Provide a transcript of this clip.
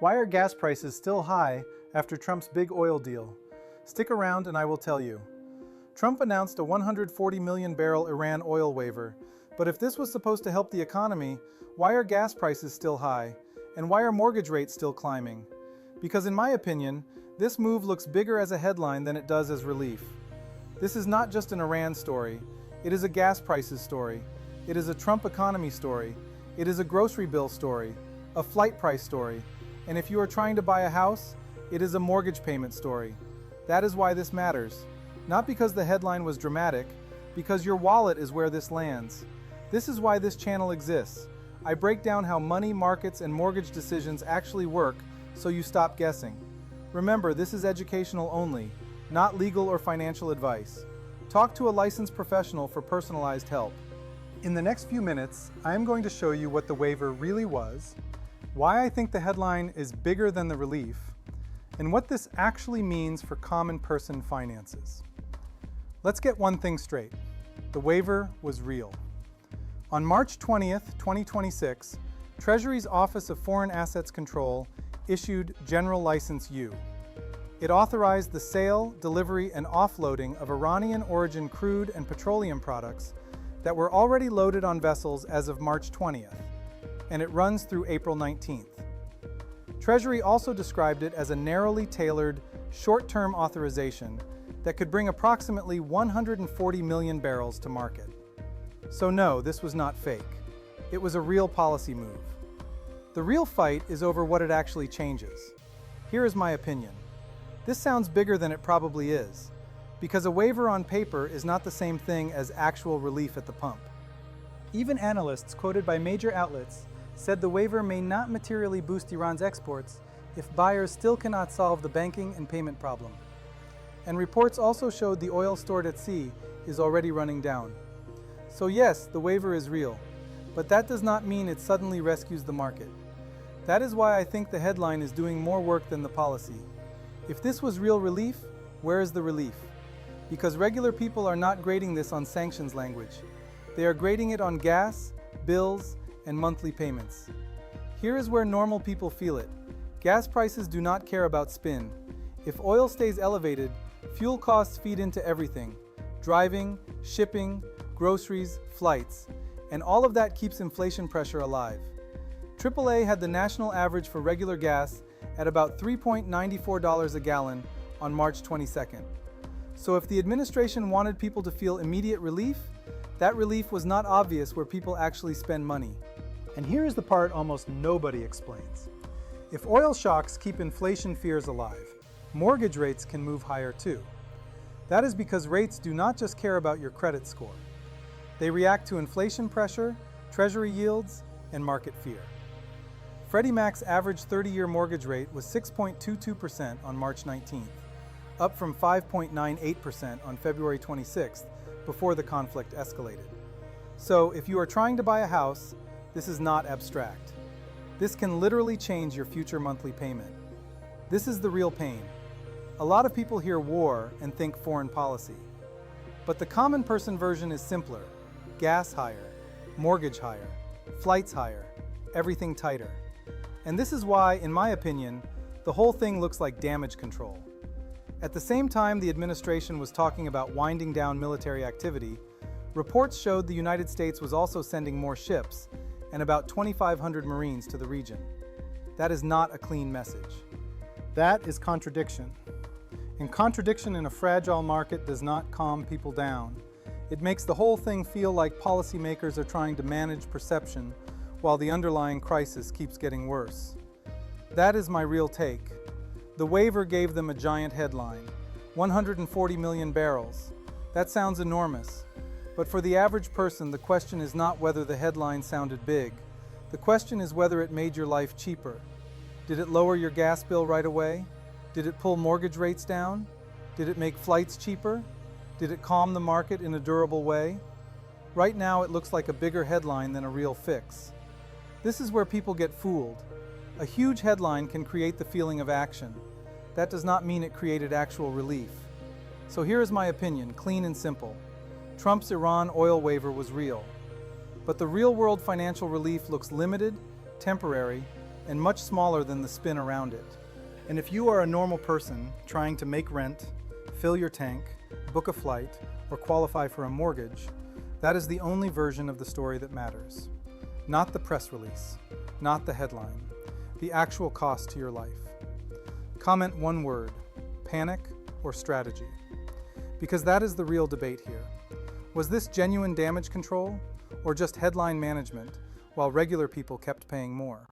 Why are gas prices still high after Trump's big oil deal? Stick around and I will tell you. Trump announced a 140 million barrel Iran oil waiver, but if this was supposed to help the economy, why are gas prices still high? And why are mortgage rates still climbing? Because in my opinion, this move looks bigger as a headline than it does as relief. This is not just an Iran story, it is a gas prices story. It is a Trump economy story. It is a grocery bill story, a flight price story. And if you are trying to buy a house, it is a mortgage payment story. That is why this matters. Not because the headline was dramatic, because your wallet is where this lands. This is why this channel exists. I break down how money, markets, and mortgage decisions actually work so you stop guessing. Remember, this is educational only, not legal or financial advice. Talk to a licensed professional for personalized help. In the next few minutes, I am going to show you what the waiver really was, why I think the headline is bigger than the relief, and what this actually means for common person finances. Let's get one thing straight. The waiver was real. On March 20th, 2026, Treasury's Office of Foreign Assets Control issued General License U. It authorized the sale, delivery, and offloading of Iranian-origin crude and petroleum products that were already loaded on vessels as of March 20th, and it runs through April 19th. Treasury also described it as a narrowly tailored, short-term authorization that could bring approximately 140 million barrels to market. So no, this was not fake. It was a real policy move. The real fight is over what it actually changes. Here is my opinion. This sounds bigger than it probably is, because a waiver on paper is not the same thing as actual relief at the pump. Even analysts quoted by major outlets said the waiver may not materially boost Iran's exports if buyers still cannot solve the banking and payment problem. And reports also showed the oil stored at sea is already running down. So yes, the waiver is real, but that does not mean it suddenly rescues the market. That is why I think the headline is doing more work than the policy. If this was real relief, where is the relief? Because regular people are not grading this on sanctions language. They are grading it on gas, bills, and monthly payments. Here is where normal people feel it. Gas prices do not care about spin. If oil stays elevated, fuel costs feed into everything. Driving, shipping, groceries, flights, and all of that keeps inflation pressure alive. AAA had the national average for regular gas at about $3.94 a gallon on March 22nd. So if the administration wanted people to feel immediate relief, that relief was not obvious where people actually spend money. And here is the part almost nobody explains. If oil shocks keep inflation fears alive, mortgage rates can move higher too. That is because rates do not just care about your credit score. They react to inflation pressure, treasury yields, and market fear. Freddie Mac's average 30-year mortgage rate was 6.22% on March 19th, up from 5.98% on February 26th, before the conflict escalated. So, if you are trying to buy a house, this is not abstract. This can literally change your future monthly payment. This is the real pain. A lot of people hear war and think foreign policy. But the common person version is simpler. Gas higher, mortgage higher, flights higher, everything tighter. And this is why, in my opinion, the whole thing looks like damage control. At the same time the administration was talking about winding down military activity, reports showed the United States was also sending more ships and about 2,500 Marines to the region. That is not a clean message. That is contradiction. And contradiction in a fragile market does not calm people down. It makes the whole thing feel like policymakers are trying to manage perception while the underlying crisis keeps getting worse. That is my real take. The waiver gave them a giant headline, 140 million barrels. That sounds enormous. But for the average person, the question is not whether the headline sounded big. The question is whether it made your life cheaper. Did it lower your gas bill right away? Did it pull mortgage rates down? Did it make flights cheaper? Did it calm the market in a durable way? Right now it looks like a bigger headline than a real fix. This is where people get fooled. A huge headline can create the feeling of action. That does not mean it created actual relief. So here is my opinion, clean and simple. Trump's Iran oil waiver was real. But the real-world financial relief looks limited, temporary, and much smaller than the spin around it. And if you are a normal person trying to make rent, fill your tank, book a flight, or qualify for a mortgage, that is the only version of the story that matters. Not the press release, not the headline, the actual cost to your life. Comment one word, panic or strategy. Because that is the real debate here. Was this genuine damage control or just headline management while regular people kept paying more?